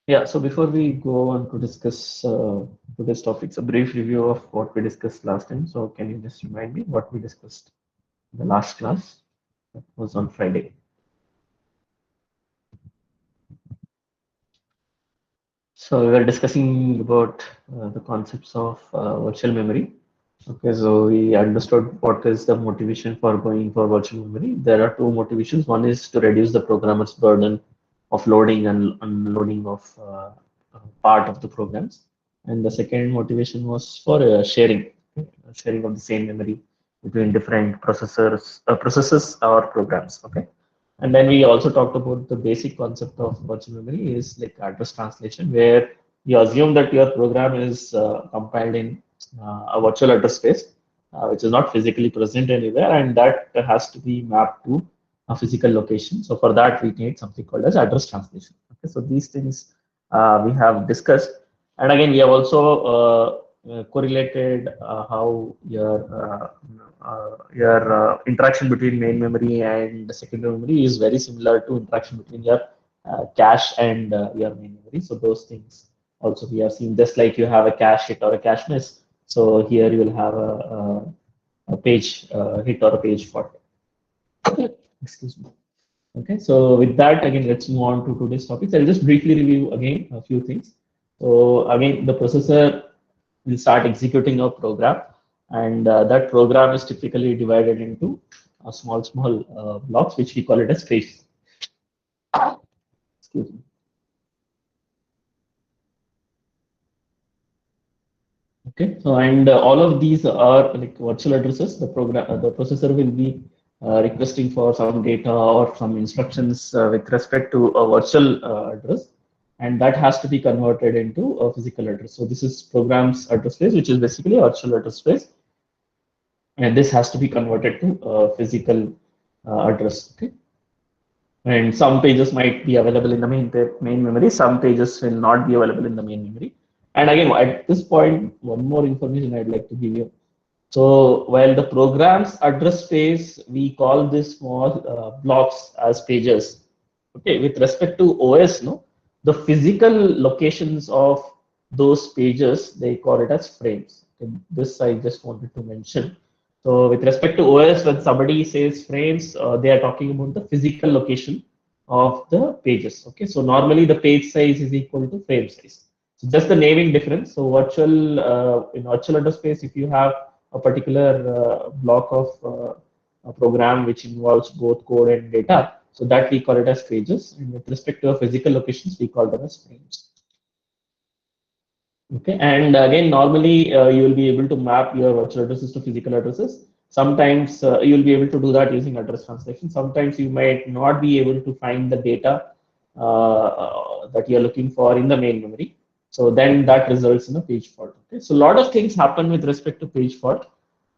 Yeah, so before we go on to discuss today's topics, a brief review of what we discussed last time. So can you just remind me what we discussed in the last class? That was on Friday. So we were discussing about the concepts of virtual memory. Okay, so we understood what is the motivation for going for virtual memory. There are two motivations. One is to reduce the programmer's burden of loading and unloading of part of the programs. And the second motivation was for sharing, okay, sharing of the same memory between different processors or programs. Okay. And then we also talked about the basic concept of virtual memory is like address translation, where you assume that your program is compiled in a virtual address space, which is not physically present anywhere, and that has to be mapped to a physical location. So for that, we need something called as address translation. Okay, so these things we have discussed, and again, we have also correlated how your interaction between main memory and the secondary memory is very similar to interaction between your cache and your main memory. So those things also we have seen, just like you have a cache hit or a cache miss. So here you will have a page hit or a page fault. Excuse me. Okay, so with that, again, let's move on to today's topics. I'll just briefly review again a few things. So again, the processor will start executing a program, and that program is typically divided into small blocks, which we call it as phase. Excuse me. Okay, so and all of these are like virtual addresses. The processor will be requesting for some data or some instructions with respect to a virtual address, and that has to be converted into a physical address. So this is program's address space, which is basically a virtual address space, and this has to be converted to a physical address. Okay, and some pages might be available in the main memory, some pages will not be available in the main memory. And again, at this point, one more information I'd like to give you. So while the program's address space, we call these small blocks as pages. Okay, with respect to OS, no, the physical locations of those pages, they call it as frames. Okay, this I just wanted to mention. So with respect to OS, when somebody says frames, they are talking about the physical location of the pages. Okay, so normally the page size is equal to frame size. So just the naming difference. So virtual in virtual address space, if you have a particular block of a program which involves both code and data, so that we call it as pages. And with respect to physical locations, we call them as frames. Okay, and again, normally you will be able to map your virtual addresses to physical addresses. Sometimes you will be able to do that using address translation. Sometimes you might not be able to find the data that you are looking for in the main memory. So then that results in a page fault. Okay, so a lot of things happen with respect to page fault,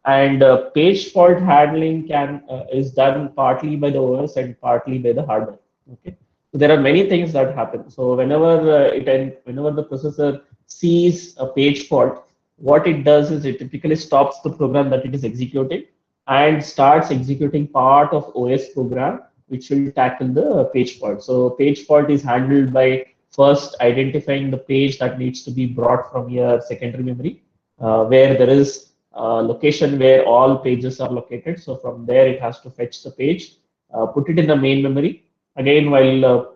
and page fault handling is done partly by the OS and partly by the hardware. Okay, so there are many things that happen. So whenever the processor sees a page fault, what it does is it typically stops the program that it is executing and starts executing part of OS program which will tackle the page fault. So page fault is handled by first identifying the page that needs to be brought from your secondary memory, where there is location where all pages are located. So from there, it has to fetch the page, put it in the main memory. Again, while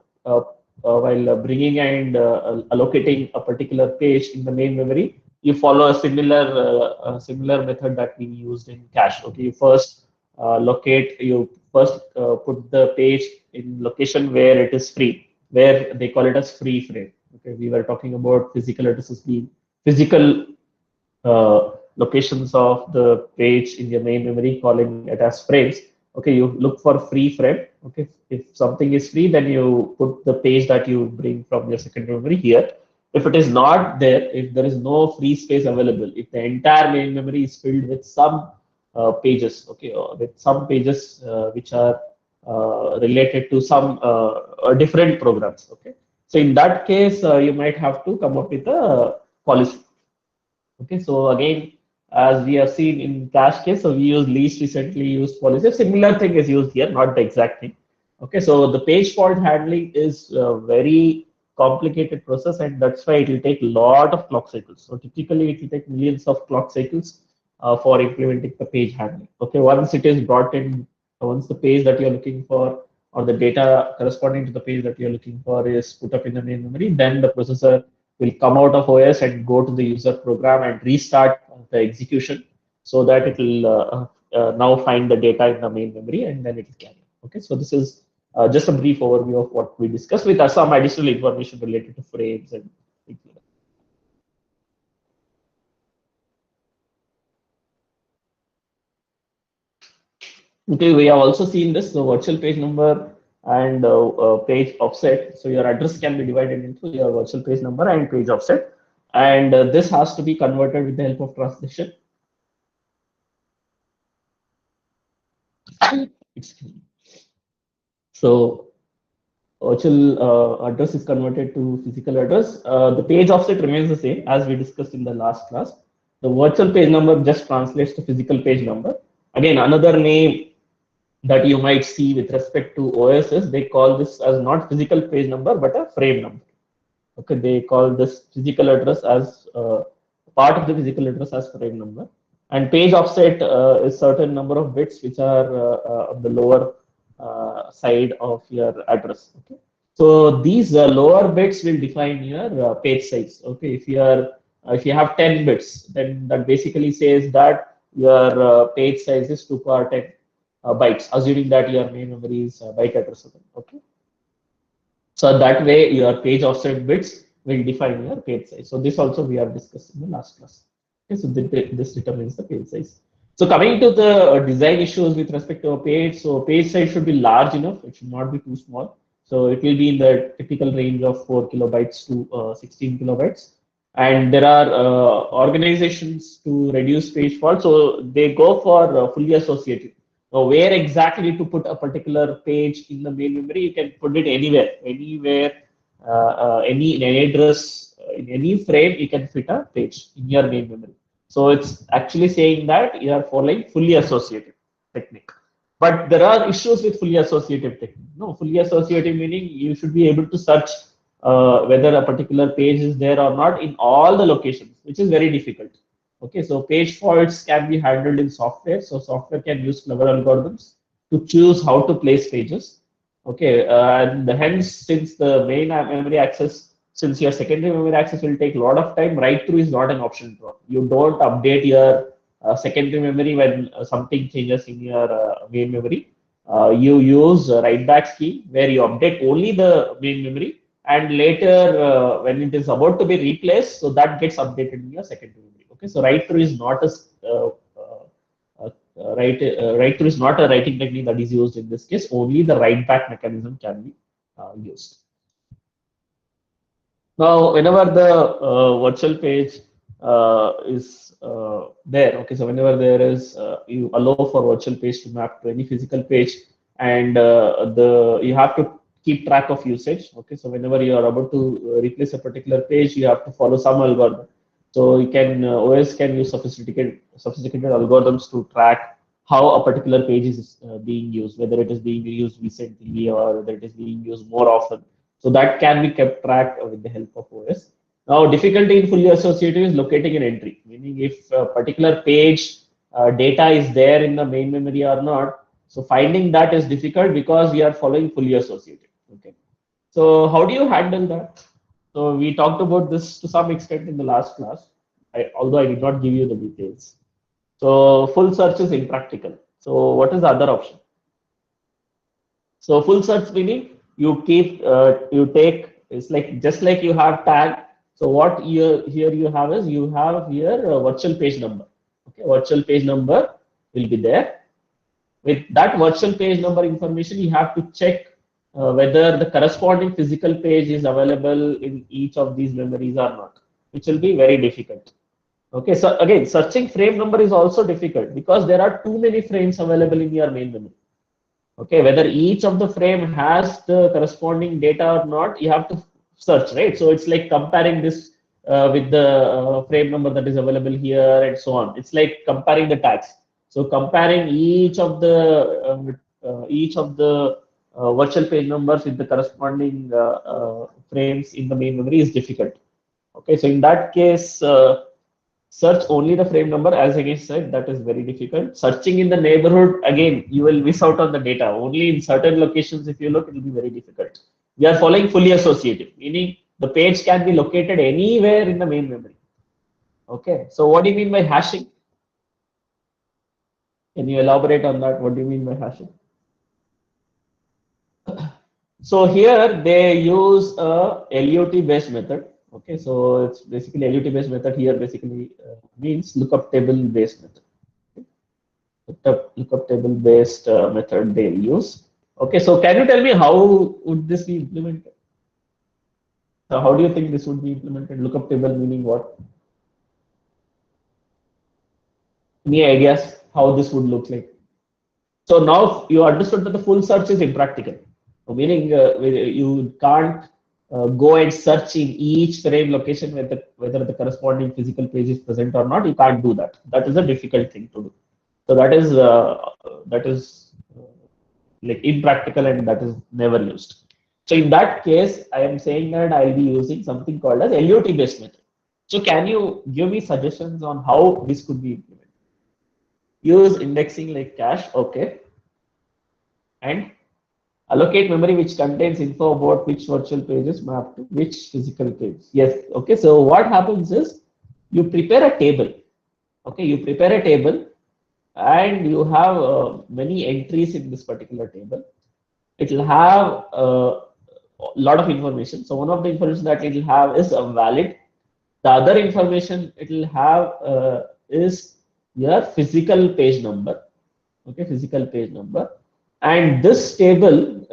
bringing and allocating a particular page in the main memory, you follow a similar method that we used in cache. Okay, you first put the page in location where it is free, where they call it as free frame. Okay, we were talking about physical addresses being physical locations of the page in your main memory, calling it as frames. Okay, you look for free frame. Okay, if something is free, then you put the page that you bring from your secondary memory here. If it is not there, if there is no free space available, if the entire main memory is filled with some pages, okay, or with some pages which are related to some different programs, okay. So in that case, you might have to come up with a policy. Okay, so again, as we have seen in cache case, so we use least recently used policy. A similar thing is used here, not the exact thing. Okay, so the page fault handling is very complicated process, and that's why it will take a lot of clock cycles. So typically it will take millions of clock cycles for implementing the page handling. Okay, once it is brought in, once the page that you're looking for or the data corresponding to the page that you're looking for is put up in the main memory, then the processor will come out of OS and go to the user program and restart the execution so that it will now find the data in the main memory and then it will carry. Okay, so this is just a brief overview of what we discussed with some additional information related to frames and things like that. Okay, we have also seen this, the virtual page number and page offset. So your address can be divided into your virtual page number and page offset. And this has to be converted with the help of translation. Excuse me. So virtual address is converted to physical address. The page offset remains the same as we discussed in the last class. The virtual page number just translates to physical page number. Again, another name that you might see with respect to OSs, they call this as not physical page number, but a frame number. Okay, they call this physical address as part of the physical address as frame number. And page offset is certain number of bits which are on the lower side of your address. Okay, so these lower bits will define your page size. Okay, if you have 10 bits, then that basically says that your page size is 2 power 10 bytes, assuming that your main memory is byte address. Okay, so that way your page offset bits will define your page size. So this also we have discussed in the last class. Okay, so this determines the page size. So coming to the design issues with respect to a page, so page size should be large enough. It should not be too small. So it will be in the typical range of 4 kilobytes to 16 kilobytes. And there are organizations to reduce page fault. So they go for fully associative. Now, where exactly to put a particular page in the main memory, you can put it anywhere, any in any address, in any frame, you can fit a page in your main memory. So it's actually saying that you are following fully associative technique. But there are issues with fully associative technique. No, fully associative meaning you should be able to search whether a particular page is there or not in all the locations, which is very difficult. Okay, so page faults can be handled in software. So software can use clever algorithms to choose how to place pages. Okay, and hence since the main memory access, since your secondary memory access will take a lot of time, write through is not an option. You don't update your secondary memory when something changes in your main memory. You use write back scheme where you update only the main memory, and later when it is about to be replaced, so that gets updated in your secondary memory. Okay, so write through is not a write through is not a writing technique that is used in this case. Only the write back mechanism can be used. Now, whenever the virtual page is there, okay, so whenever there is, you allow for virtual page to map to any physical page, and you have to keep track of usage. Okay, so whenever you are about to replace a particular page, you have to follow some algorithm. So you can OS can use sophisticated algorithms to track how a particular page is being used, whether it is being used recently or whether it is being used more often. So that can be kept track with the help of OS. Now, difficulty in fully associative is locating an entry, meaning if a particular page data is there in the main memory or not. So finding that is difficult because we are following fully associative. Okay. So how do you handle that? So we talked about this to some extent in the last class, although I did not give you the details. So full search is impractical. So what is the other option? So full search meaning you take, it's like just like you have tag. So what here you have is you have here a virtual page number. Okay, virtual page number will be there. With that virtual page number information, you have to check whether the corresponding physical page is available in each of these memories or not, which will be very difficult. Okay, so again, searching frame number is also difficult because there are too many frames available in your main memory. Okay, whether each of the frame has the corresponding data or not, you have to search, right? So it's like comparing this with the frame number that is available here and so on. It's like comparing the tags. So comparing each of the virtual page numbers with the corresponding frames in the main memory is difficult. Okay, so in that case, search only the frame number, as against said, that is very difficult. Searching in the neighborhood, again, you will miss out on the data. Only in certain locations, if you look, it will be very difficult. We are following fully associative, meaning the page can be located anywhere in the main memory. Okay, so what do you mean by hashing? Can you elaborate on that? What do you mean by hashing? So here they use a LUT based method. Okay, so it's basically LUT based method here basically means lookup table based method. Lookup table based method they use. Okay, so can you tell me how would this be implemented? So how do you think this would be implemented? Lookup table meaning what? Any ideas how this would look like? So now you understood that the full search is impractical, meaning you can't go and search in each frame location whether the corresponding physical page is present or not. You can't do that. That is a difficult thing to do. So that is like impractical and that is never used. So in that case, I am saying that I'll be using something called as LUT based method. So can you give me suggestions on how this could be implemented? Use indexing like cache, okay, and allocate memory which contains info about which virtual page is mapped to which physical page. Yes, okay. So what happens is you prepare a table. Okay, you prepare a table and you have many entries in this particular table. It will have a lot of information. So one of the information that it will have is a valid. The other information it will have is your physical page number. Okay, physical page number, and this table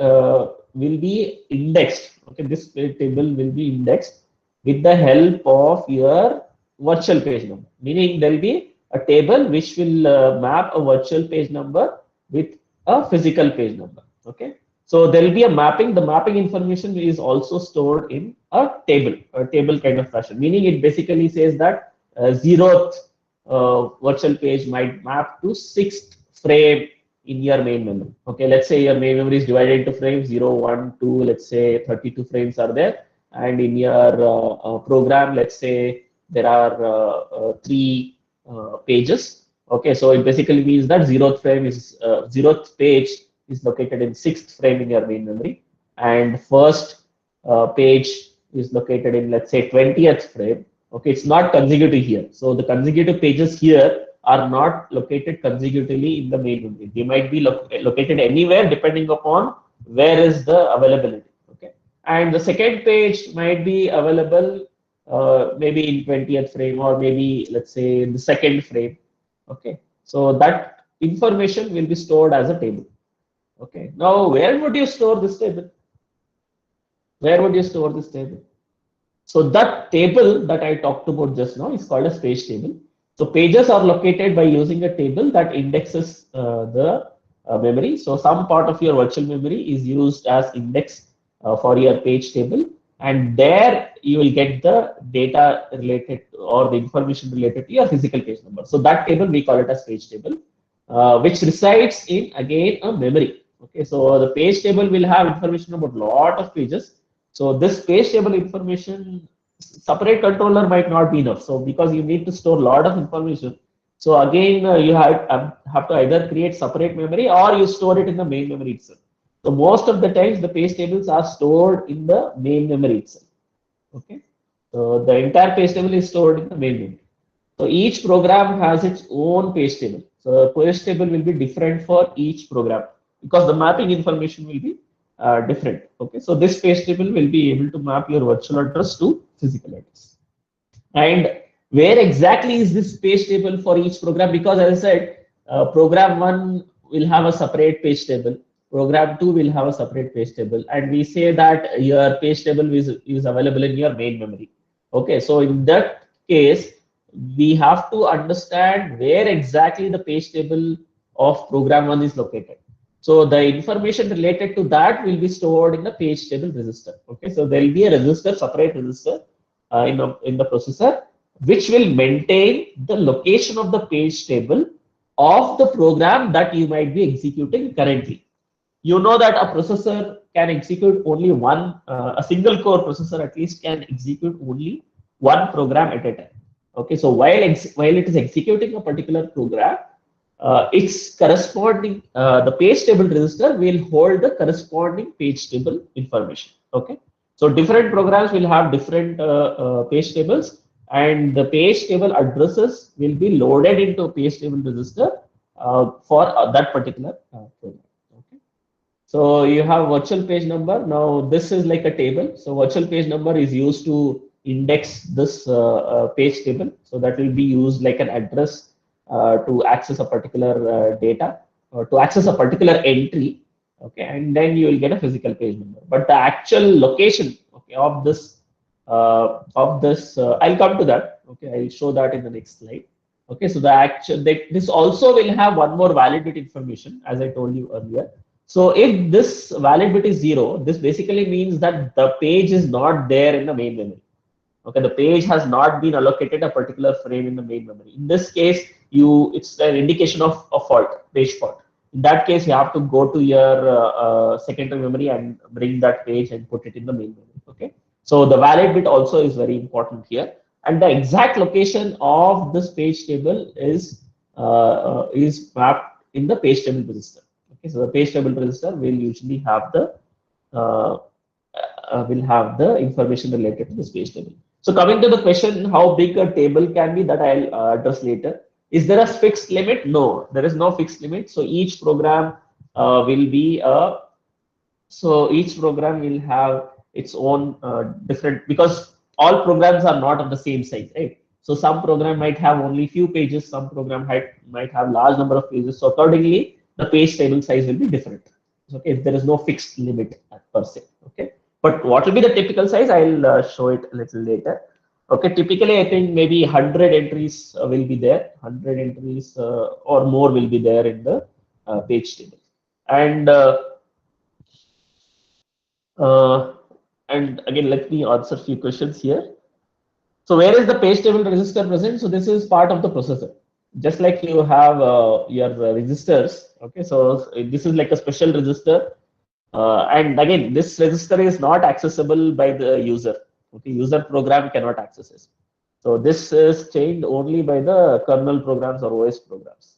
will be indexed. Okay, this table will be indexed with the help of your virtual page number, meaning there will be a table which will map a virtual page number with a physical page number. Okay, so there will be a mapping. The mapping information is also stored in a table kind of fashion, meaning it basically says that zeroth virtual page might map to sixth frame in your main memory. Okay, let's say your main memory is divided into frames 0, 1, 2, let's say 32 frames are there. And in your program, let's say there are three pages. Okay, so it basically means that zeroth page is located in sixth frame in your main memory, and first page is located in, let's say, 20th frame. Okay, it's not consecutive here. So the consecutive pages here are not located consecutively in the main memory. They might be located anywhere depending upon where is the availability. Okay, and the second page might be available maybe in 20th frame, or maybe let's say in the second frame. Okay, so that information will be stored as a table. Okay, now where would you store this table? Where would you store this table? So that table that I talked about just now is called a page table. So pages are located by using a table that indexes the memory. So some part of your virtual memory is used as index for your page table, and there you will get the data related or the information related to your physical page number. So that table we call it as page table, which resides in again a memory. Okay, so the page table will have information about lot of pages. So this page table information, separate controller might not be enough. So because you need to store a lot of information, so again you have to either create separate memory or you store it in the main memory itself. So most of the times the page tables are stored in the main memory itself. Okay, so the entire page table is stored in the main memory. So each program has its own page table. So page table will be different for each program because the mapping information will be different. Okay, so this page table will be able to map your virtual address to physical address. And where exactly is this page table for each program? Because as I said, program 1 will have a separate page table. Program 2 will have a separate page table. And we say that your page table is available in your main memory. Okay, so in that case, we have to understand where exactly the page table of program 1 is located. So the information related to that will be stored in the page table register. Okay, so there will be a register, separate register in the processor, which will maintain the location of the page table of the program that you might be executing currently. you know that a processor can execute only one, a single core processor at least can execute only one program at a time. Okay, so while it is executing a particular program, its corresponding the page table register will hold the corresponding page table information. Okay, so different programs will have different page tables, and the page table addresses will be loaded into a page table register for that particular program. Okay. So you have virtual page number. Now this is like a table. So virtual page number is used to index this page table. So that will be used like an address to access a particular data or to access a particular entry. Okay, and then you will get a physical page number. But the actual location, okay, I'll come to that. Okay, I'll show that in the next slide. Okay, so the actual this also will have one more valid bit information, as I told you earlier. So if this valid bit is 0, this basically means that the page is not there in the main memory. Okay, the page has not been allocated a particular frame in the main memory. In this case, it's an indication of a fault, page fault. In that case, you have to go to your secondary memory and bring that page and put it in the main memory. Okay, so the valid bit also is very important here, and the exact location of this page table is mapped in the page table register. Okay, so the page table register will usually have uh, information related to this page table. So coming to the question, how big a table can be, that I'll address later. Is there a fixed limit? No, there is no fixed limit. So each program will be each program will have its own different, because all programs are not of the same size, right? So some program might have only few pages, some program might have large number of pages. So accordingly, the page table size will be different. Okay, if there is no fixed limit per se. Okay, but what will be the typical size? I'll show it a little later. Okay, typically I think maybe 100 entries will be there. 100 entries or more will be there in the page table. And uh, and again, let me answer a few questions here. So where is the page table register present? So this is part of the processor. Just like you have your registers. Okay, so this is like a special register. And again, this register is not accessible by the user. Okay, user program cannot access it. So this is chained only by the kernel programs or OS programs.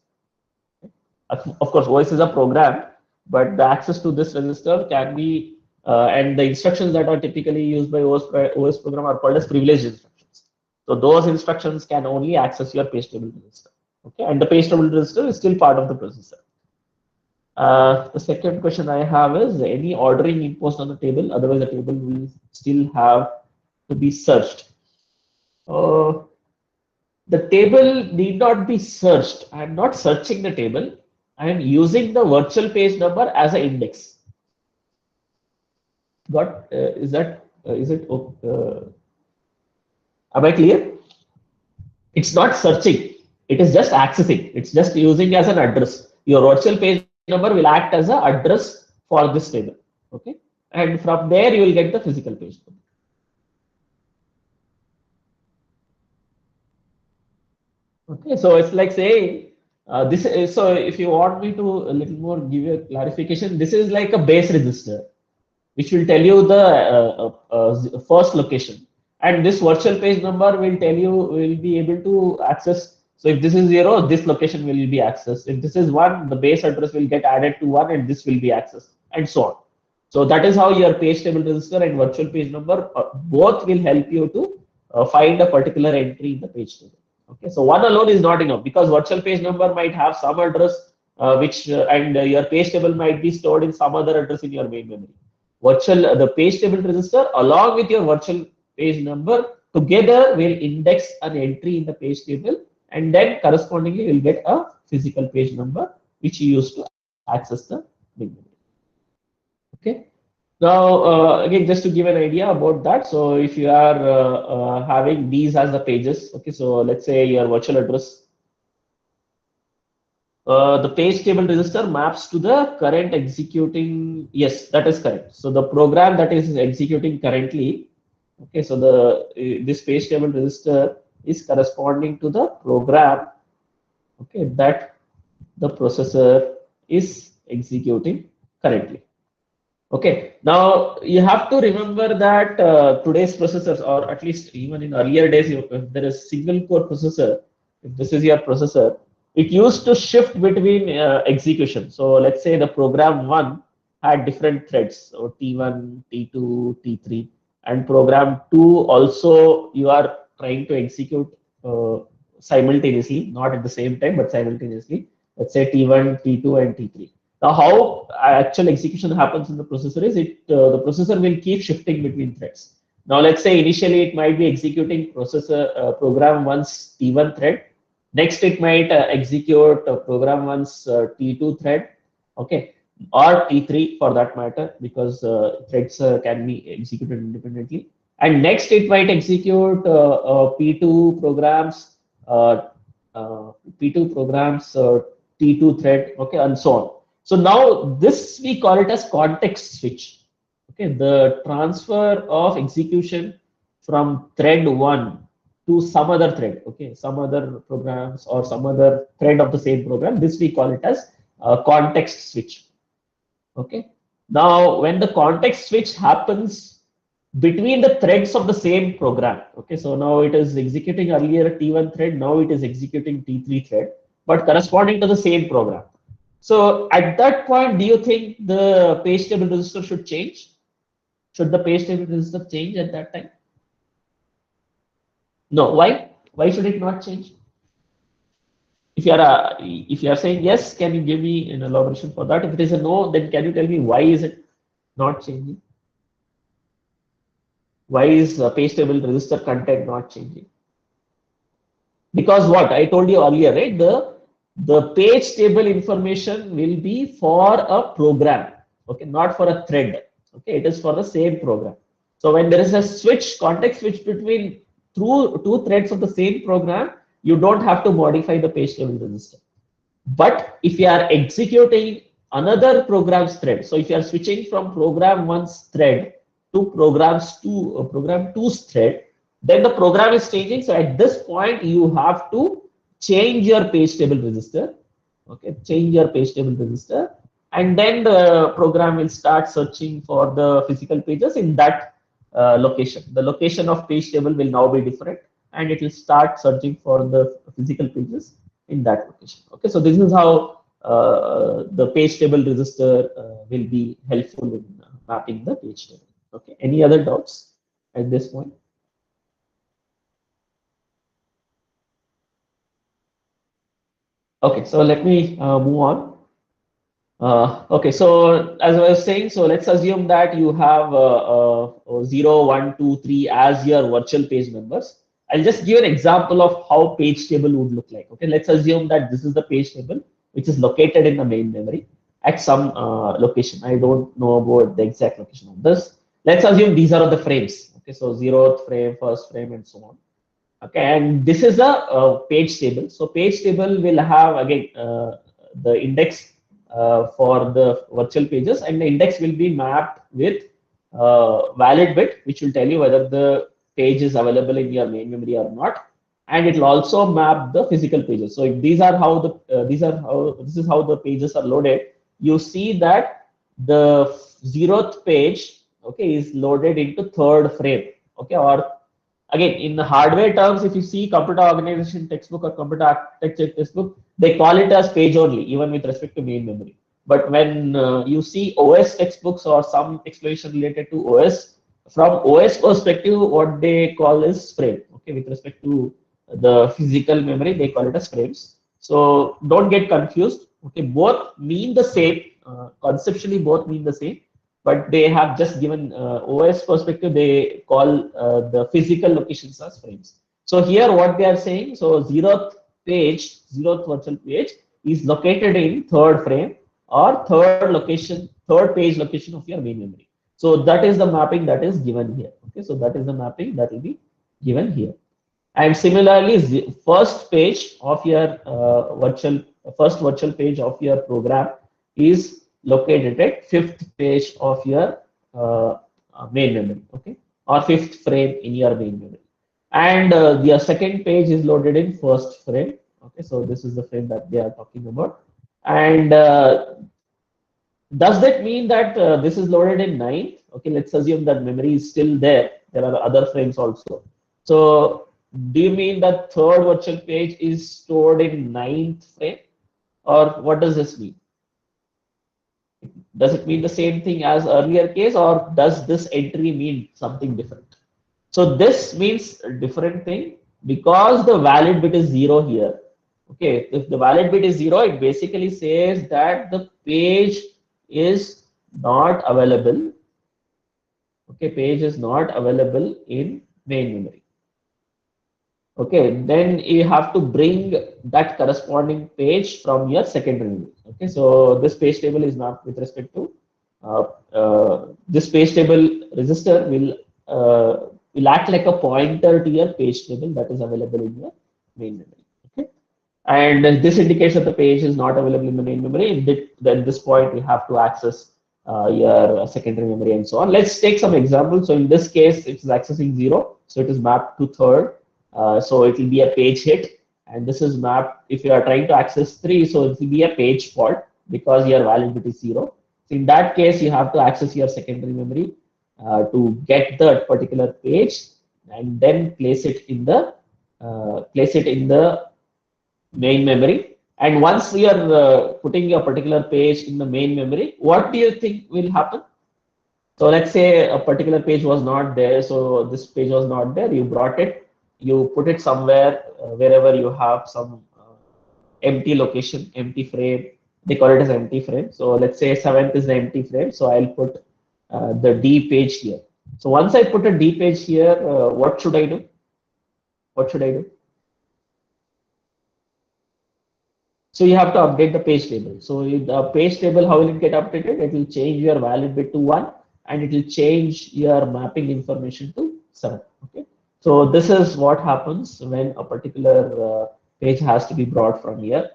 Of course, OS is a program, but the access to this register can be, and the instructions that are typically used by OS program are called as privileged instructions. So those instructions can only access your page table register. Okay, and the page table register is still part of the processor. The second question I have is any ordering imposed on the table, otherwise the table will still have to be searched. The table need not be searched. I am not searching the table. I am using the virtual page number as an index. Got is that is it? Am I clear? It's not searching. It is just accessing. It's just using as an address. Your virtual page number will act as an address for this table. Okay, and from there you will get the physical page number. Okay, so it's like saying this is, so if you want me to a little more give you a clarification, this is like a base register which will tell you the first location, and this virtual page number will tell you, will be able to access. So if this is 0, this location will be accessed. If this is 1, the base address will get added to 1 and this will be accessed, and so on. So that is how your page table register and virtual page number both will help you to find a particular entry in the page table. Okay, so one alone is not enough, because virtual page number might have some address and your page table might be stored in some other address in your main memory. The page table register along with your virtual page number together will index an entry in the page table, and then correspondingly you'll get a physical page number which you use to access the main memory. Okay. Now, again, just to give an idea about that. So if you are having these as the pages, okay, so let's say your virtual address, the page table register maps to the current executing. Yes, that is correct. So the program that is executing currently, okay, so this page table register is corresponding to the program, okay, that the processor is executing currently. Okay, now you have to remember that today's processors, or at least even in earlier days, if there is single core processor, if this is your processor, it used to shift between execution. So let's say the program one had different threads, so T1, T2, T3, and program two also you are trying to execute uh, simultaneously, not at the same time, but simultaneously. Let's say T1, T2, and T3. Now, how actual execution happens in the processor is the processor will keep shifting between threads. Now, let's say initially it might be executing program one's T1 thread. Next, it might execute program one's T2 thread, okay, or T3 for that matter, because threads can be executed independently. And next, it might execute P2 programs, uh, uh, P2 programs, T2 thread, okay, and so on. So now this we call it as context switch. Okay, the transfer of execution from thread one to some other thread, okay, some other programs or some other thread of the same program. This we call it as context switch. Okay. Now, when the context switch happens between the threads of the same program, okay, so now it is executing earlier T1 thread, now it is executing T3 thread, but corresponding to the same program. So at that point, do you think the page table register should change? Should the page table register change at that time? No. Why? Why should it not change? If you are saying yes, can you give me an elaboration for that? If it is a no, then can you tell me why is it not changing? Why is page table register content not changing? Because what I told you earlier, right? The page table information will be for a program, okay, not for a thread. Okay, it is for the same program. So when there is a switch, context switch between through two threads of the same program, you don't have to modify the page table register. But if you are executing another program's thread, so if you are switching from program one's thread to program two's thread, then the program is changing. So at this point, you have to change your page table register. Okay, change your page table register, and then the program will start searching for the physical pages in that location. The location of page table will now be different, and it will start searching for the physical pages in that location. Okay, so this is how the page table register will be helpful in mapping the page table. Okay, any other doubts at this point? Okay, so let me move on. Okay, so as I was saying, so let's assume that you have 0, 1, 2, 3 as your virtual page numbers. I'll just give an example of how page table would look like. Okay, let's assume that this is the page table which is located in the main memory at some location. I don't know about the exact location of this. Let's assume these are the frames. Okay, so 0th frame, first frame, and so on. Okay, and this is a page table. So page table will have again the index for the virtual pages, and the index will be mapped with valid bit, which will tell you whether the page is available in your main memory or not, and it will also map the physical pages. So if these are how the this is how the pages are loaded. You see that the 0th page, okay, is loaded into third frame, okay, or again in the hardware terms, if you see computer organization textbook or computer architecture textbook, they call it as page only, even with respect to main memory. But when you see OS textbooks or some explanation related to OS, from OS perspective, what they call is frame. Okay, with respect to the physical memory, they call it as frames. So don't get confused. Okay, both mean the same. Conceptually, both mean the same, but they have just given OS perspective, they call the physical locations as frames. So here what they are saying, so 0th page, 0th virtual page is located in third frame or third location, third page location of your main memory. So that is the mapping that is given here. Okay, so that is the mapping that will be given here. And similarly, first page of your first virtual page of your program is located at fifth page of your main memory, okay, or fifth frame in your main memory. And the second page is loaded in first frame. Okay, so this is the frame that they are talking about. And Does that mean that this is loaded in 9th? Okay, let's assume that memory is still there. There are other frames also. So do you mean that third virtual page is stored in 9th frame? Or what does this mean? Does it mean the same thing as earlier case, or does this entry mean something different? So this means a different thing because the valid bit is 0 here. Okay, if the valid bit is 0, it basically says that the page is not available. Okay, page is not available in main memory. Okay, then you have to bring that corresponding page from your secondary memory. Okay, so this page table is not with respect to this page table register will act like a pointer to your page table that is available in your main memory. Okay, and this indicates that the page is not available in the main memory. At this point, we have to access your secondary memory and so on. Let's take some examples. So in this case, it's accessing 0, so it is mapped to third. So it will be a page hit, and this is mapped. If you are trying to access 3, so it will be a page fault because your valid bit is 0. So in that case, you have to access your secondary memory to get that particular page and then place it in the main memory. And once we are putting a particular page in the main memory, what do you think will happen? So let's say a particular page was not there. So this page was not there. You brought it, you put it somewhere, wherever you have some empty location, empty frame. They call it as empty frame. So let's say 7th is the empty frame. So I'll put the D page here. So once I put a D page here, what should I do? What should I do? So you have to update the page table. So the page table, how will it get updated? It will change your valid bit to 1 and it will change your mapping information to 7. Okay. So this is what happens when a particular page has to be brought from your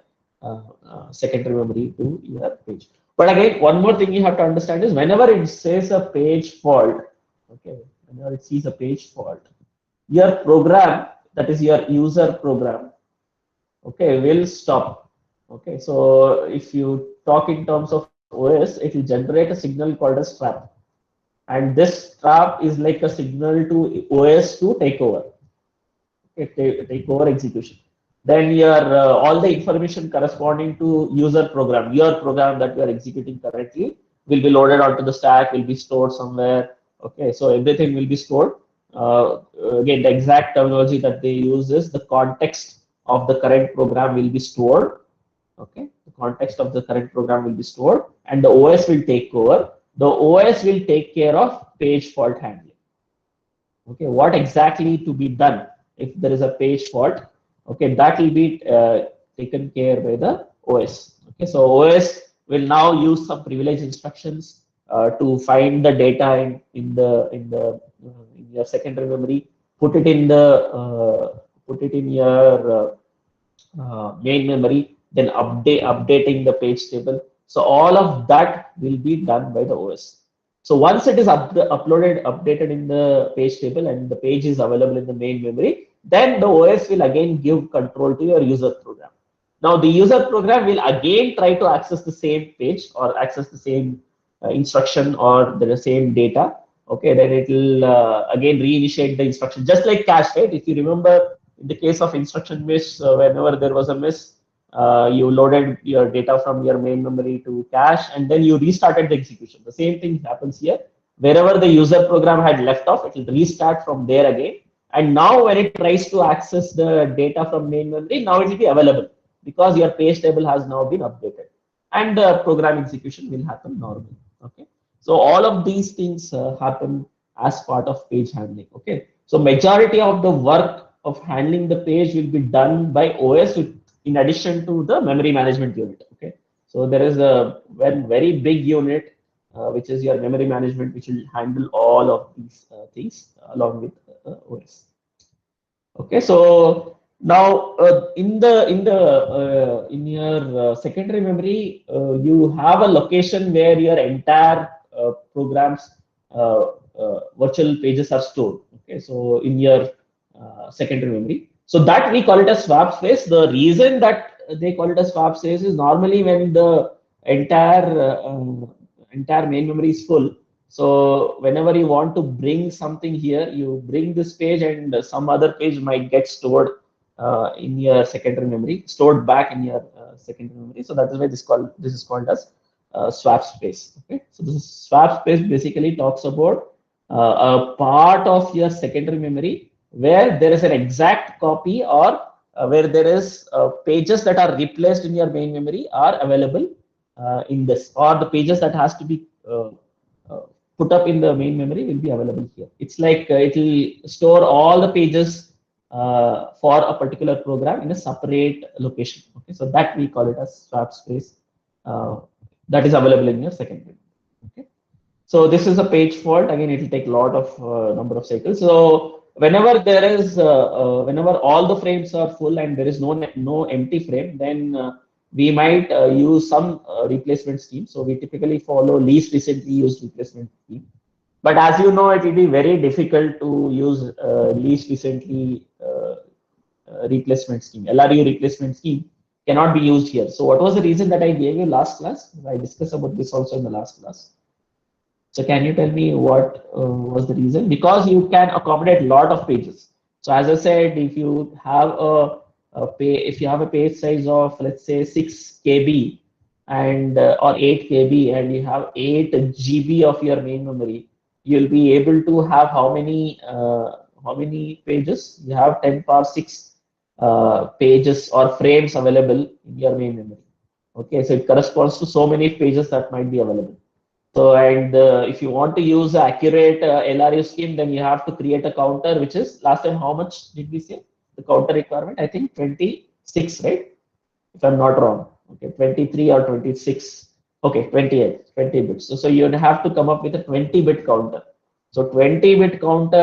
secondary memory to your page. But again, one more thing you have to understand is whenever it says a page fault, okay, whenever it sees a page fault, your program, that is your user program, okay, will stop. Okay, so if you talk in terms of OS, it will generate a signal called as trap, and this trap is like a signal to OS to take over. Okay, take over execution. Then your all the information corresponding to user program, your program that you are executing currently, will be loaded onto the stack, will be stored somewhere. Okay, so everything will be stored. Again, the exact terminology that they use is the context of the current program will be stored. Okay, the context of the current program will be stored, and the OS will take over. The OS will take care of page fault handling. Okay, what exactly to be done if there is a page fault? Okay, that will be taken care by the OS. Okay, so OS will now use some privilege instructions to find the data in your secondary memory, put it in the put it in your main memory, then updating the page table. So all of that will be done by the OS. So once it is updated in the page table and the page is available in the main memory, then the OS will again give control to your user program. Now the user program will again try to access the same page or access the same instruction or the same data. Okay, then it will again reinitiate the instruction, just like cache, right? If you remember, in the case of instruction miss, whenever there was a miss, you loaded your data from your main memory to cache, and then you restarted the execution. The same thing happens here. Wherever the user program had left off, it will restart from there again. And now when it tries to access the data from main memory, now it will be available because your page table has now been updated, and the program execution will happen normally. Okay. So all of these things happen as part of page handling. Okay. So majority of the work of handling the page will be done by OS in addition to the memory management unit. Okay. So there is a very big unit which is your memory management, which will handle all of these things along with OS. Okay, so now in your secondary memory, you have a location where your entire programs virtual pages are stored. Okay, so in your secondary memory, so that we call it a swap space. The reason that they call it a swap space is normally when the entire entire main memory is full. So whenever you want to bring something here, you bring this page and some other page might get stored in your secondary memory, stored back in your secondary memory. So that is why this is called as swap space. Okay, so this swap space basically talks about a part of your secondary memory where there is an exact copy, or where there is pages that are replaced in your main memory are available in this, or the pages that has to be uh, put up in the main memory will be available here. It's like it will store all the pages for a particular program in a separate location. Okay, so that we call it as swap space, uh, that is available in your secondary. Okay, so this is a page fault. Again, it will take a lot of number of cycles. So whenever there is, whenever all the frames are full and there is no empty frame, then we might use some replacement scheme. So we typically follow least recently used replacement scheme. But as you know, it will be very difficult to use least recently replacement scheme. LRU replacement scheme cannot be used here. So what was the reason that I gave you last class? I discussed about this also in the last class. So can you tell me what was the reason? Because you can accommodate a lot of pages. So as I said, if you have if you have a page size of, let's say, 6 KB and or 8 KB, and you have 8 GB of your main memory, you'll be able to have how many pages? You have 10 power 6 pages or frames available in your main memory. Okay, so it corresponds to so many pages that might be available. So, and if you want to use accurate LRU scheme, then you have to create a counter, which is, last time, how much did we say? The counter requirement, I think 26, right? If I'm not wrong. Okay, 23 or 26. Okay, 28, 20 bits. So you'd have to come up with a 20-bit counter. So 20-bit counter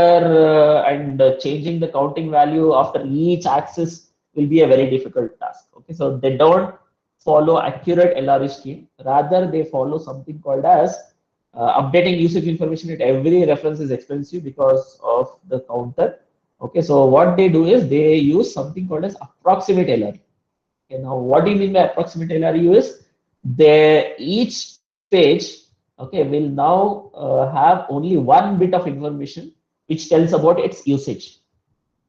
and changing the counting value after each axis will be a very difficult task. Okay, so they don't follow accurate LRU scheme. Rather, they follow something called as updating usage information at every reference is expensive because of the counter. Okay, so what they do is they use something called as approximate LRU. Okay, now what do you mean by approximate LRU is each page, okay, will now have only one bit of information which tells about its usage.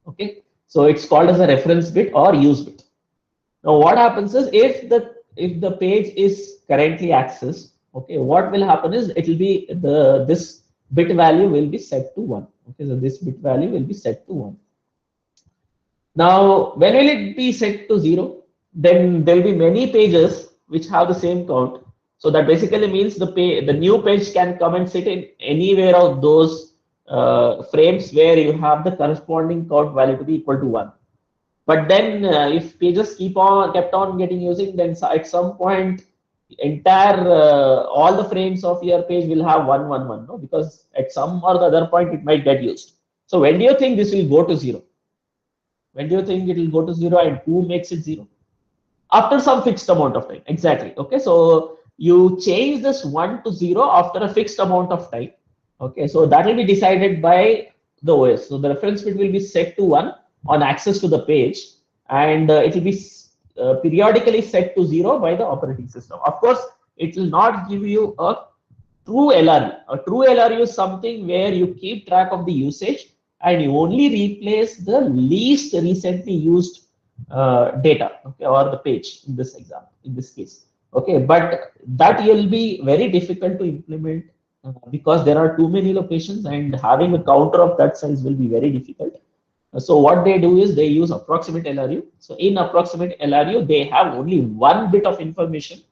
Okay, so it's called as a reference bit or use bit. Now what happens is if the page is currently accessed, okay, what will happen is it will be this bit value will be set to 1. Okay, so this bit value will be set to 1. Now when will it be set to 0? Then there will be many pages which have the same count. So that basically means the new page can come and sit in anywhere of those frames where you have the corresponding count value to be equal to 1. But then if pages kept on getting using, then at some point entire all the frames of your page will have 111, no? Because at some or the other point it might get used. So when do you think this will go to 0? When do you think it will go to 0, and who makes it 0? After some fixed amount of time. Exactly. Okay, so you change this 1 to 0 after a fixed amount of time. Okay, so that will be decided by the OS. So the reference bit will be set to 1 on access to the page, and it will be periodically set to 0 by the operating system. Of course, it will not give you a true LRU. A true LRU is something where you keep track of the usage and you only replace the least recently used data, okay, or the page in this example, in this case. Okay, but that will be very difficult to implement because there are too many locations, and having a counter of that size will be very difficult. So what they do is they use approximate LRU. So in approximate LRU, they have only one bit of information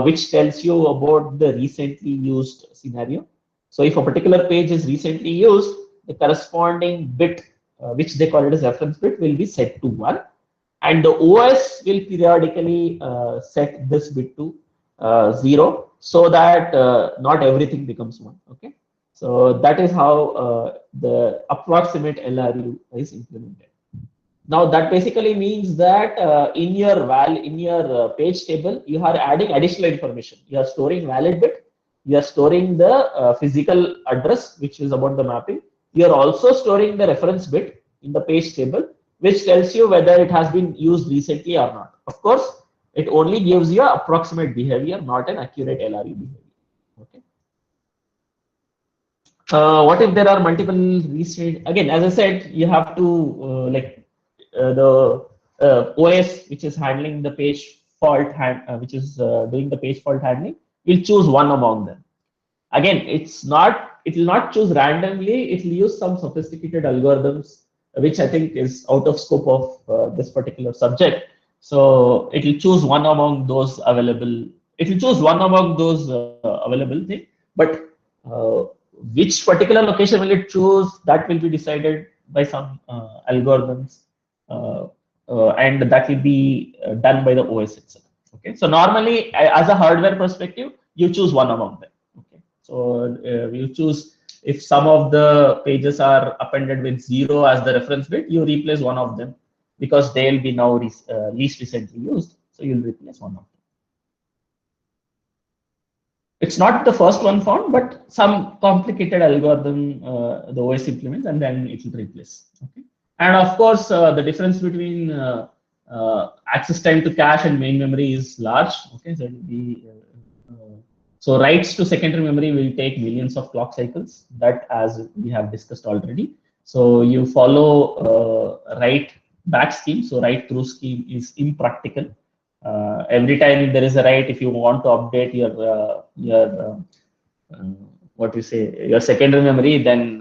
which tells you about the recently used scenario. So if a particular page is recently used, the corresponding bit, which they call it as reference bit, will be set to 1. And the OS will periodically set this bit to 0 so that not everything becomes 1. Okay. So that is how the approximate LRU is implemented. Now that basically means that in your page table, you are adding additional information. You are storing valid bit. You are storing the physical address, which is about the mapping. You are also storing the reference bit in the page table, which tells you whether it has been used recently or not. Of course, it only gives you approximate behavior, not an accurate LRU behavior. Okay. What if there are multiple restate? Again, as I said, you have to the OS which is handling the page fault which is doing the page fault handling will choose one among them. Again, it will not choose randomly. It will use some sophisticated algorithms, which I think is out of scope of this particular subject. So it will choose one among those available. It will choose one among those available thing, but uh, which particular location will it choose, that will be decided by some algorithms, uh, and that will be done by the OS itself. Okay, so normally, as a hardware perspective, you choose one among them. Okay, so you choose, if some of the pages are appended with 0 as the reference bit, you replace one of them because they'll be now least recently used. So you'll replace one of them. It's not the first one found, but some complicated algorithm the OS implements, and then it will replace. Okay, and of course the difference between access time to cache and main memory is large. Okay, so it will be so writes to secondary memory will take millions of clock cycles. That, as we have discussed already. So you follow write back scheme. So write through scheme is impractical. Every time there is a write, if you want to update uh, what you say, your secondary memory, then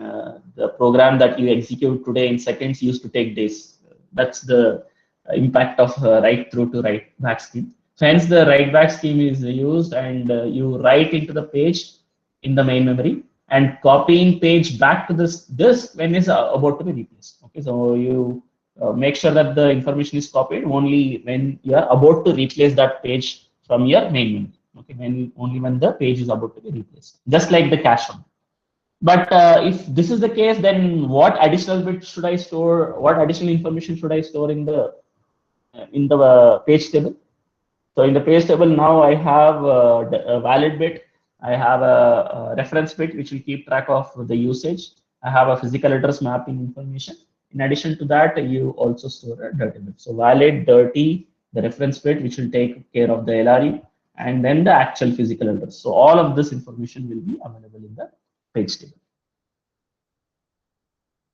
the program that you execute today in seconds used to take days. That's the impact of write through to write back scheme. So hence the write back scheme is used, and you write into the page in the main memory and copying page back to this disk when it's about to be replaced. Okay, so you make sure that the information is copied only when you are about to replace that page from your main memory. Okay, only when the page is about to be replaced, just like the cache one. But if this is the case, then what additional bits should I store? What additional information should I store in the page table? So in the page table now I have a valid bit, I have a reference bit which will keep track of the usage. I have a physical address mapping information. In addition to that, you also store a dirty bit. So valid, dirty, the reference bit which will take care of the LRU, and then the actual physical address. So all of this information will be available in the page table.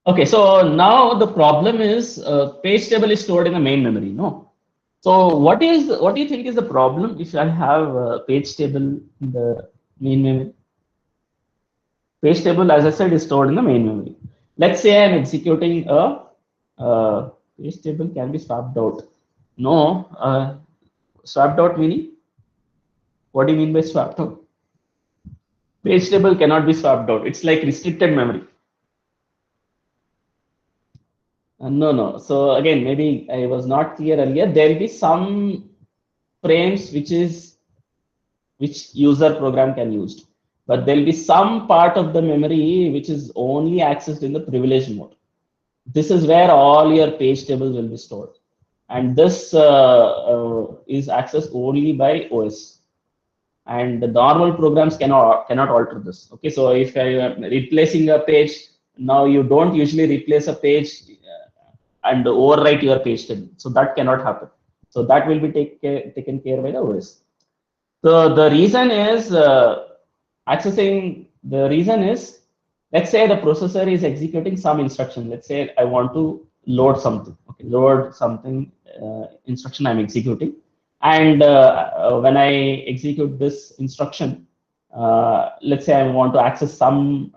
Okay, so now the problem is page table is stored in the main memory, no? So what do you think is the problem if I have a page table in the main memory? Page table, as I said, is stored in the main memory. Let's say I'm executing a page table can be swapped out. No, swapped out meaning? What do you mean by swapped out? Page table cannot be swapped out. It's like restricted memory. No, no. So again, maybe I was not clear earlier. There will be some frames which user program can use, but there will be some part of the memory which is only accessed in the privileged mode. This is where all your page tables will be stored, and this is accessed only by OS. And the normal programs cannot alter this. Okay, so if I am replacing a page, now you don't usually replace a page and overwrite your page table. So that cannot happen. So that will be taken care by the OS. So the reason is the reason is, let's say the processor is executing some instruction. Let's say I want to load something. Okay, load something instruction I'm executing. And when I execute this instruction, let's say I want to access some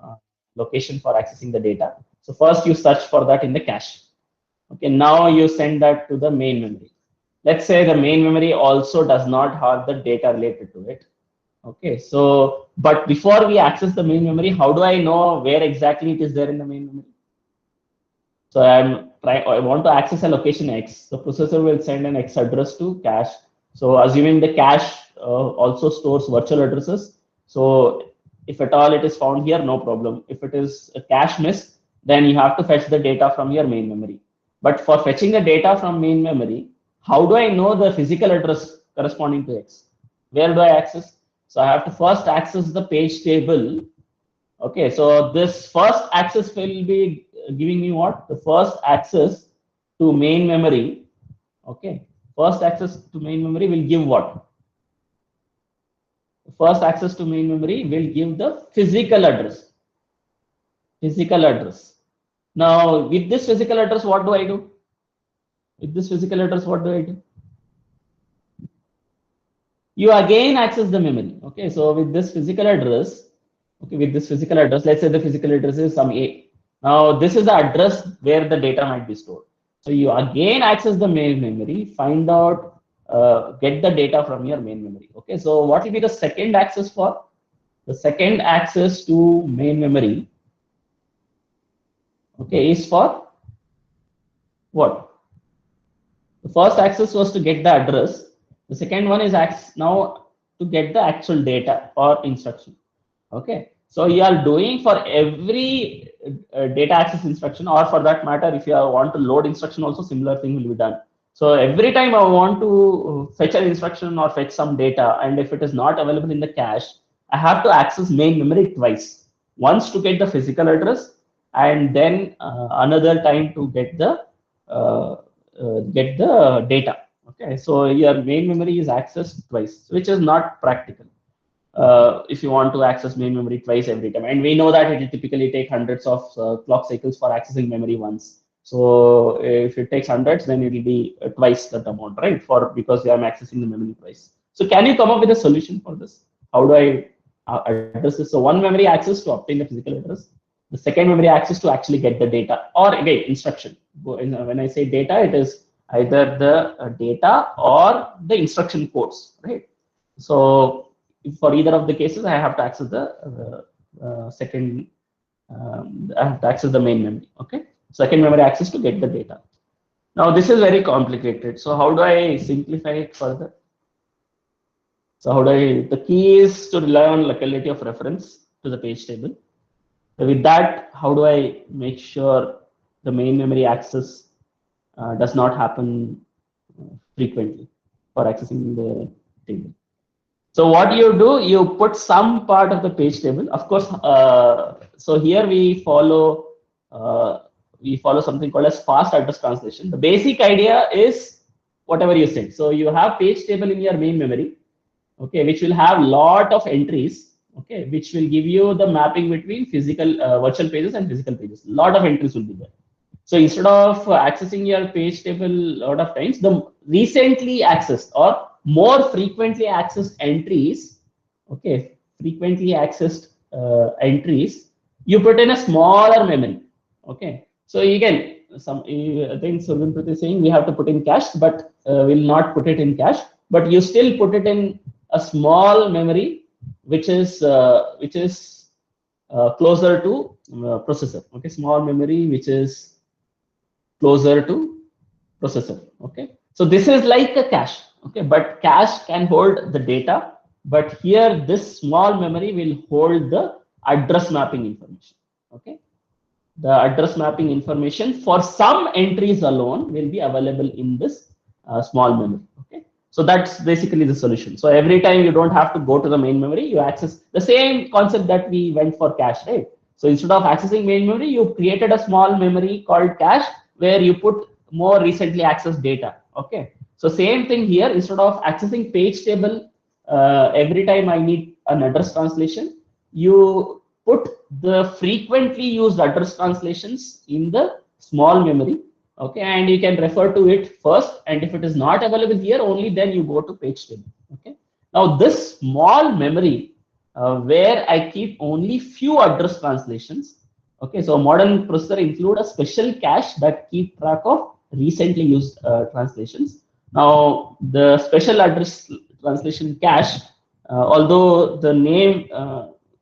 location for accessing the data. So first you search for that in the cache. Okay, now you send that to the main memory. Let's say the main memory also does not have the data related to it. Okay, so but before we access the main memory, how do I know where exactly it is there in the main memory? So I want to access a location X. The processor will send an X address to cache. So assuming the cache also stores virtual addresses. So if at all it is found here, no problem. If it is a cache miss, then you have to fetch the data from your main memory. But for fetching the data from main memory, how do I know the physical address corresponding to X? Where do I access? So I have to first access the page table. Okay, so this first access will be giving me what? The first access to main memory. Okay, first access to main memory will give what? First access to main memory will give the physical address. physical address. Now with this physical address, what do I do? With this physical address, what do I do? You again access the memory. Okay, so with this physical address, okay, with this physical address, let's say the physical address is some A. Now this is the address where the data might be stored. So you again access the main memory, find out, get the data from your main memory. Okay, so what will be the second access for? The second access to main memory, okay, is for what? The first access was to get the address. The second one is now to get the actual data or instruction. Okay, so you are doing for every data access instruction, or for that matter, if you want to load instruction, also similar thing will be done. So every time I want to fetch an instruction or fetch some data, and if it is not available in the cache, I have to access main memory twice. Once to get the physical address, and then another time to get the data. Okay, so your main memory is accessed twice, which is not practical. If you want to access main memory twice every time, and we know that it will typically take hundreds of clock cycles for accessing memory once. So if it takes hundreds, then it will be twice that amount, right? For because I'm accessing the memory twice. So can you come up with a solution for this? How do I address this? So one memory access to obtain the physical address, the second memory access to actually get the data, or again instruction. When I say data, it is either the data or the instruction codes, right? So for either of the cases, I have to access the second. I have to access the main memory. Okay, second memory access to get the data. Now this is very complicated. So how do I simplify it further? So how do I? The key is to rely on locality of reference to the page table. So with that, how do I make sure the main memory access does not happen frequently for accessing the table? So what you do, you put some part of the page table. Of course, so here we follow something called as fast address translation. The basic idea is whatever you said. So you have page table in your main memory, okay, which will have lot of entries, okay, which will give you the mapping between physical virtual pages and physical pages. Lot of entries will be there. So instead of accessing your page table a lot of times, the recently accessed or more frequently accessed entries, okay, frequently accessed entries, you put in a smaller memory, okay. So again, I think Survin is saying we have to put in cache, but will not put it in cache, but you still put it in a small memory, which is closer to processor, okay, small memory which is closer to processor. Okay, so this is like a cache. Okay, but cache can hold the data, but here this small memory will hold the address mapping information. Okay, the address mapping information for some entries alone will be available in this small memory. Okay, so that's basically the solution. So every time you don't have to go to the main memory, you access the same concept that we went for cache, right? So instead of accessing main memory, you created a small memory called cache where you put more recently accessed data. Okay, so same thing here. Instead of accessing page table every time I need an address translation, you put the frequently used address translations in the small memory. Okay, and you can refer to it first, and if it is not available here, only then you go to page table. Okay, now this small memory where I keep only few address translations. Okay, so modern processor include a special cache that keep track of recently used translations. Now the special address translation cache, although the name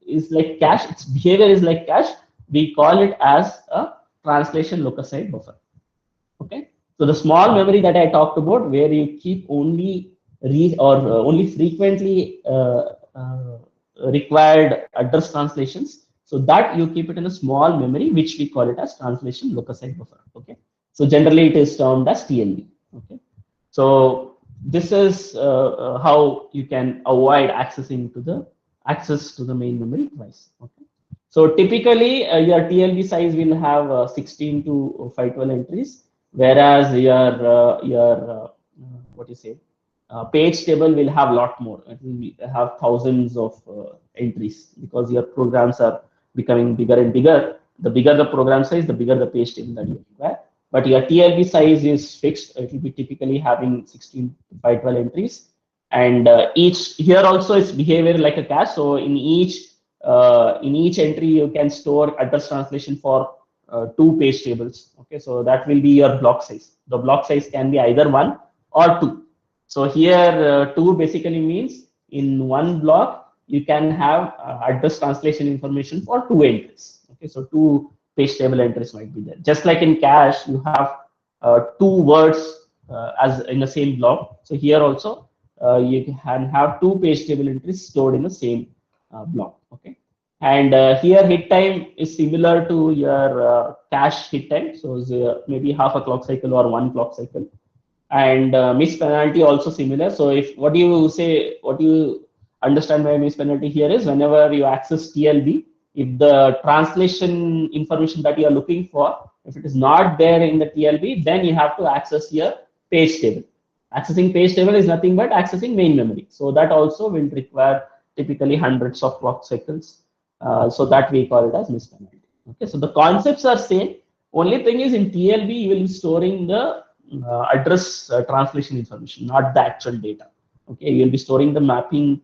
is like cache, its behavior is like cache, we call it as a translation locusite buffer. Okay, so the small memory that I talked about, where you keep only only frequently required address translations, so that you keep it in a small memory, which we call it as translation locusite buffer. Okay, so generally it is termed as TLB. Okay, so this is how you can avoid access to the main memory twice. Okay, so typically your TLB size will have 16 to 512 entries, whereas your what you say page table will have a lot more. It will have thousands of entries because your programs are becoming bigger and bigger. The bigger the program size, the bigger the page table that you require. But your TLB size is fixed. It will be typically having 16 by 12 entries. And each here also is behavior like a cache. So in each entry, you can store address translation for two page tables. Okay, so that will be your block size. The block size can be either one or two. So here, two basically means in one block, you can have address translation information for two entries. Okay, so two page table entries might be there. Just like in cache, you have two words as in the same block. So here also, you can have two page table entries stored in the same block. Okay, and here hit time is similar to your cache hit time. So maybe half a clock cycle or one clock cycle, and miss penalty also similar. So if what you say, what you understand by miss penalty here is whenever you access TLB, if the translation information that you are looking for, if it is not there in the TLB, then you have to access your page table. Accessing page table is nothing but accessing main memory. So that also will require typically hundreds of clock cycles. So that we call it as miss penalty. Okay, so the concepts are same. Only thing is in TLB you will be storing the address translation information, not the actual data. Okay, you will be storing the mapping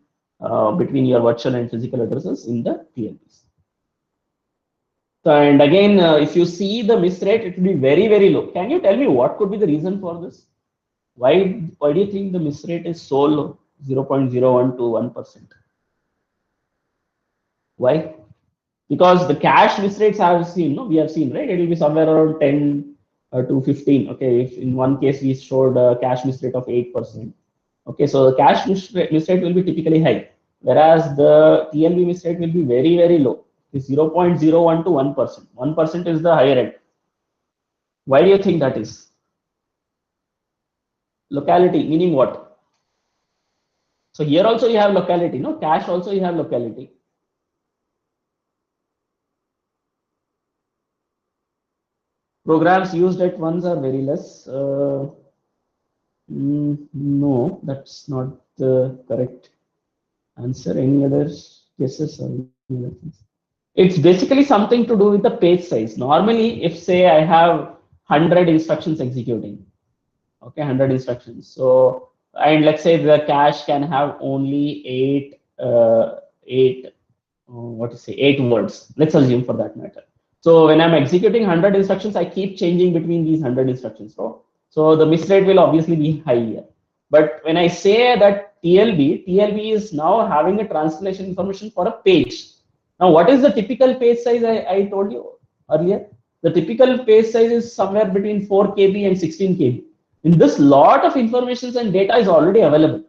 between your virtual and physical addresses in the TLBs. So, and again, if you see the miss rate, it will be very, very low. Can you tell me what could be the reason for this? Why do you think the miss rate is so low, 0.01 to 1%? Why? Because the cache miss rates have seen, no, we have seen, right? It will be somewhere around 10 to 15. Okay, if in one case we showed a cache miss rate of 8%. Okay, so the cache miss rate will be typically high, whereas the TLB miss rate will be very, very low. It's 0.01 to 1%. 1% is the higher end. Why do you think that is? Locality, meaning what? So here also you have locality, no? Cache also you have locality. Programs used at once are very less. No, that's not the correct answer. Any other guesses or any other things? It's basically something to do with the page size. Normally, if say I have 100 instructions executing, okay, 100 instructions. So, and let's say the cache can have only what to say, 8 words. Let's assume for that matter. So when I'm executing 100 instructions, I keep changing between these 100 instructions. So the miss rate will obviously be higher. But when I say that TLB is now having a translation information for a page. Now, what is the typical page size I told you earlier? The typical page size is somewhere between 4 KB and 16 KB. In this, lot of information and data is already available.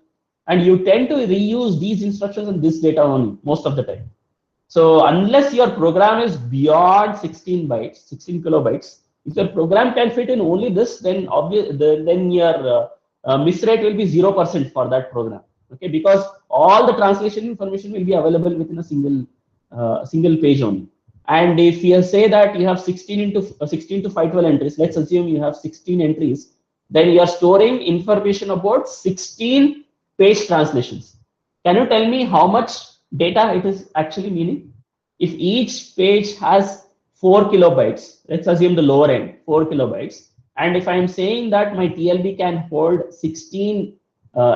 And you tend to reuse these instructions and this data only most of the time. So unless your program is beyond 16 bytes, 16 kilobytes, if your program can fit in only this, then then your miss rate will be 0% for that program. Okay, because all the translation information will be available within a single page only. And if you say that you have 16 to 512 entries, let's assume you have 16 entries, then you are storing information about 16 page translations. Can you tell me how much data it is actually meaning? If each page has 4 kilobytes, let's assume the lower end, 4 kilobytes. And if I'm saying that my TLB can hold 16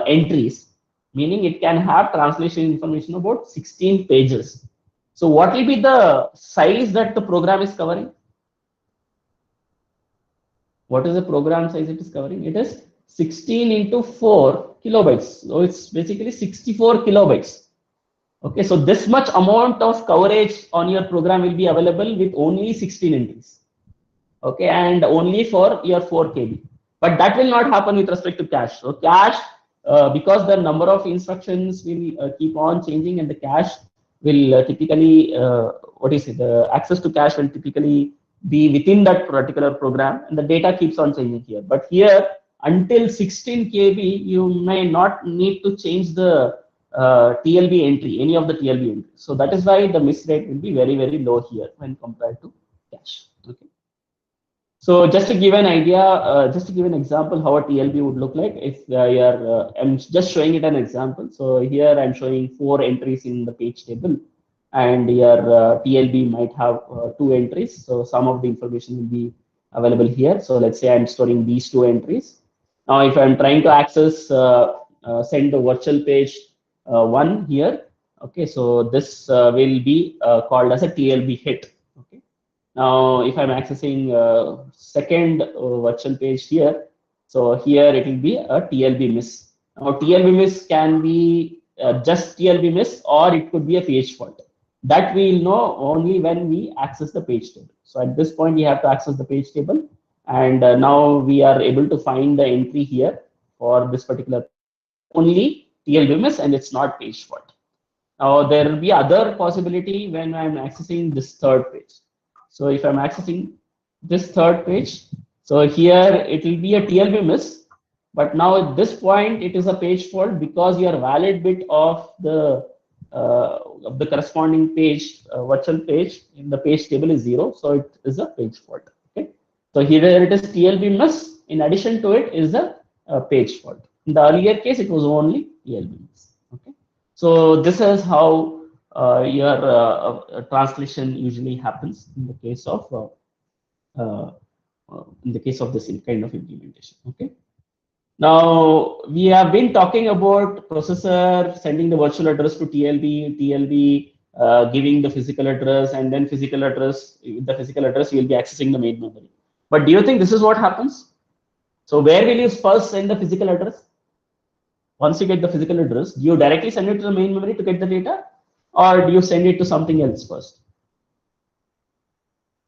entries, meaning it can have translation information about 16 pages. So what will be the size that the program is covering? What is the program size it is covering? It is 16 into 4 kilobytes. So it's basically 64 kilobytes. Okay, so this much amount of coverage on your program will be available with only 16 entries. Okay, and only for your 4 KB. But that will not happen with respect to cache. So cache, because the number of instructions will keep on changing, and the cache will typically, the access to cache will typically be within that particular program, and the data keeps on changing here. But here, until 16 KB, you may not need to change the TLB entry, any of the TLB entries. So that is why the miss rate will be very, very low here when compared to cache. Okay. So just to give an idea, just to give an example how a TLB would look like, if I'm just showing it an example. So here I'm showing 4 entries in the page table, and your TLB might have two entries. So some of the information will be available here. So let's say I'm storing these two entries. Now, if I'm trying to access, send the virtual page one here, okay, so this will be called as a TLB hit. Okay. Now, if I'm accessing second virtual page here, so here it will be a TLB miss. Now, TLB miss can be just TLB miss, or it could be a page fault. That we'll know only when we access the page table. So at this point, we have to access the page table, and now we are able to find the entry here for this particular page. It's only TLB miss, and it's not page fault. Now there will be other possibility when I'm accessing this third page. So if I'm accessing this third page, so here it will be a TLB miss, but now at this point it is a page fault because your valid bit of the corresponding page, virtual page in the page table is 0, so it is a page fault. Okay, so here it is TLB miss. In addition to it is a page fault. In the earlier case, it was only TLB miss. Okay. So this is how your translation usually happens in the case of this kind of implementation. Okay. Now we have been talking about processor sending the virtual address to TLB, TLB giving the physical address, and then physical address. The physical address you will be accessing the main memory. But do you think this is what happens? So where will you first send the physical address? Once you get the physical address, do you directly send it to the main memory to get the data, or do you send it to something else first?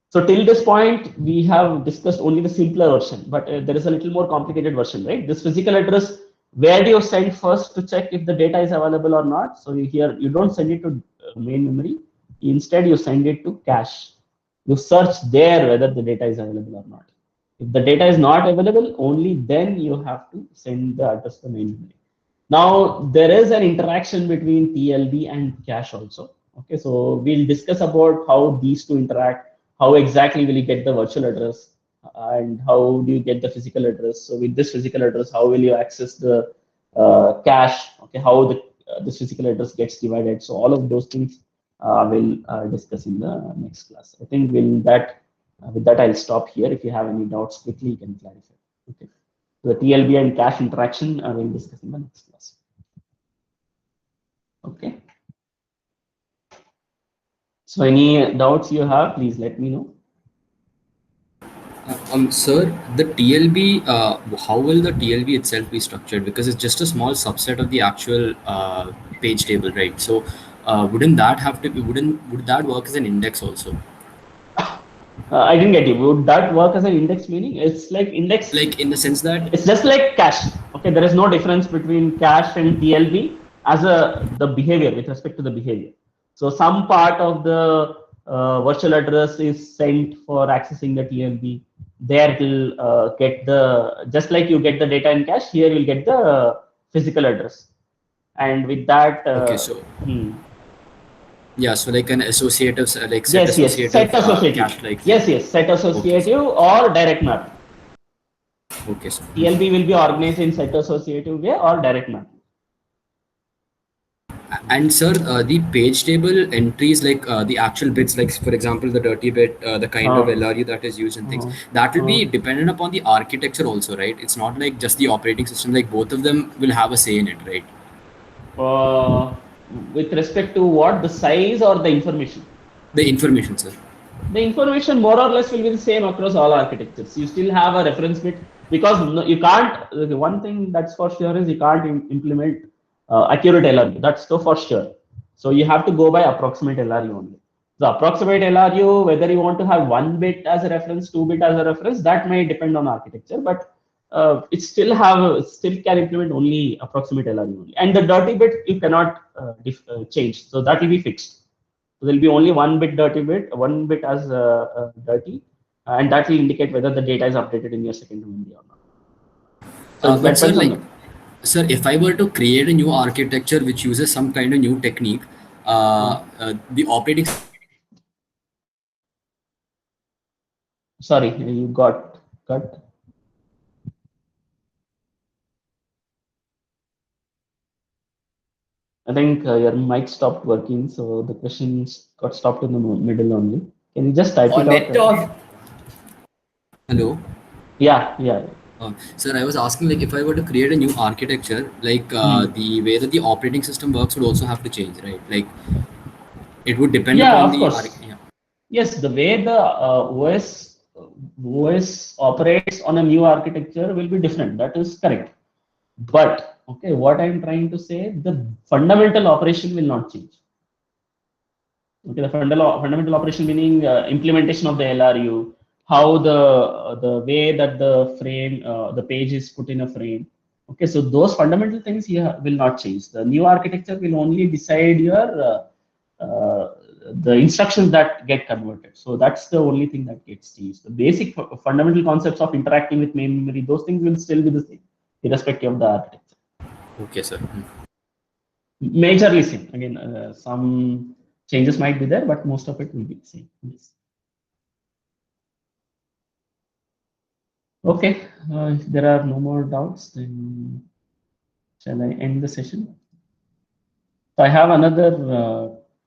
So till this point, we have discussed only the simpler version, but there is a little more complicated version, right? This physical address, where do you send first to check if the data is available or not? So here, you don't send it to main memory. Instead, you send it to cache. You search there whether the data is available or not. If the data is not available, only then you have to send the address to main memory. Now, there is an interaction between TLB and cache also. Okay, so we'll discuss about how these two interact, how exactly will you get the virtual address, and how do you get the physical address. So with this physical address, how will you access the cache? Okay, how this physical address gets divided. So all of those things we'll discuss in the next class. I think with that I'll stop here. If you have any doubts, quickly you can clarify. Okay. The TLB and cache interaction we'll discuss in the next class. Okay. So any doubts you have, please let me know. Sir, the TLB, how will the TLB itself be structured? Because it's just a small subset of the actual page table, right? So, wouldn't that have to be? Would that work as an index also? I didn't get you. Would that work as an index meaning? It's like index. Like in the sense that, It's just like cache. Okay, there is no difference between cache and TLB as the behavior with respect to the behavior. So some part of the virtual address is sent for accessing the TLB. There it will get the, just like you get the data in cache. Here you'll get the physical address, and with that. okay, so Hmm. yeah, so like an associative, like set Yes, yes, set associative associative. cache like thing. Yes, yes, set Okay, sir. associative or direct mapping. Okay, sir. TLB will be organized in set associative way or direct mapping. And sir, the page table entries, like the actual bits, like for example, the dirty bit, the kind of Uh, LRU that is used and things, uh, that will uh, be dependent upon the architecture also, right? It's not like just the operating system, like both of them will have a say in it, right? with respect to what, the size or the information? The information, sir. The information more or less will be the same across all architectures. You still have a reference bit because you can't. The one thing that's for sure is you can't implement accurate LRU. That's so for sure. So you have to go by approximate LRU only. The approximate LRU, whether you want to have one bit as a reference, two bit as a reference, that may depend on architecture, but it still can implement only approximate LRU only. And the dirty bit you cannot change, so that will be fixed. So there'll be only one bit as dirty, and that will indicate whether the data is updated in your second memory or not. So it But sir, depends on like, the. sir, if I were to create a new architecture which uses some kind of new technique, Uh, the operating Sorry, you got cut. I think your mic stopped working, so the questions got stopped in the middle only. Can you just type Oh, it out? net off. Hello. Yeah, yeah. Sir, I was asking like if I were to create a new architecture, like Hmm. the way that the operating system works would also have to change, right? Like it would depend Yeah, upon of the course. yeah. Yes, the way the OS operates on a new architecture will be different. That is correct. But okay, what I'm trying to say, the fundamental operation will not change. Okay, the fundamental operation meaning implementation of the LRU, how the way that the frame, the page is put in a frame. Okay, so those fundamental things here will not change. The new architecture will only decide your the instructions that get converted. So that's the only thing that gets changed. The basic fundamental concepts of interacting with main memory, those things will still be the same, irrespective of the architecture. Okay, sir. Majorly same. Again, some changes might be there, but most of it will be the same. Yes. Okay, if there are no more doubts, then shall I end the session? So I have another